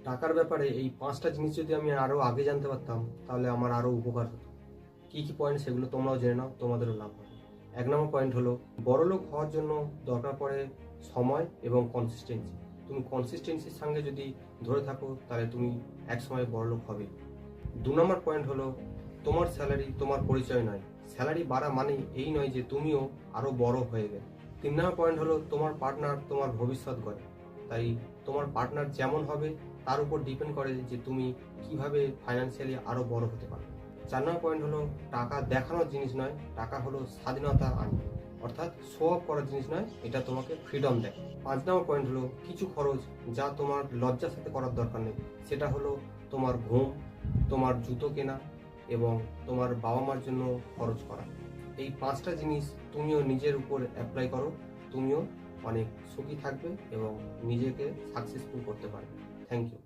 টাকার ব্যাপারে এই 5টা জিনিস যদি আমি আরও আগে জানতে পারতাম তাহলে আমার আরও উপকার হতো। কী কী পয়েন্ট সেগুলো তোমরাও জেনে নাও, তোমাদেরও লাভ হবে। 1 নম্বর পয়েন্ট হলো, বড়লোক হওয়ার জন্য দরকার পড়ে সময় এবং কনসিস্টেন্সি। তুমি কনসিস্টেন্সির সঙ্গে যদি ধরে থাকো তাহলে তুমি একসময় বড়লোক হবে। 2 নম্বর পয়েন্ট হলো, তোমার স্যালারি তোমার পরিচয় নয়। স্যালারি বাড়া মানেই এই নয় যে তুমিও আরও বড় হয়ে গেলে। 3 নম্বর পয়েন্ট হলো, তোমার পার্টনার তোমার ভবিষ্যৎ গড়ে। তাই তোমার পার্টনার যেমন হবে তার উপর ডিপেন্ড করে যে তুমি কিভাবে ফাইন্যান্সিয়ালি আরও বড় হতে পারো। 4 নম্বর পয়েন্ট হলো, টাকা দেখানোর জিনিস নয়, টাকা হলো স্বাধীনতা আনে। অর্থাৎ শো অফ করার জিনিস নয়, এটা তোমাকে ফ্রিডম দেয়। 5 নম্বর পয়েন্ট হলো, কিছু খরচ যা তোমার লজ্জার সাথে করার দরকার নেই। সেটা হলো তোমার ঘুম, তোমার জুতো কেনা এবং তোমার বাবা মার জন্য খরচ করা। এই 5টা জিনিস তুমিও নিজের উপর অ্যাপ্লাই করো, তুমিও অনেক সুখী থাকবে এবং নিজেকে সাকসেসফুল করতে পারবে। Thank you.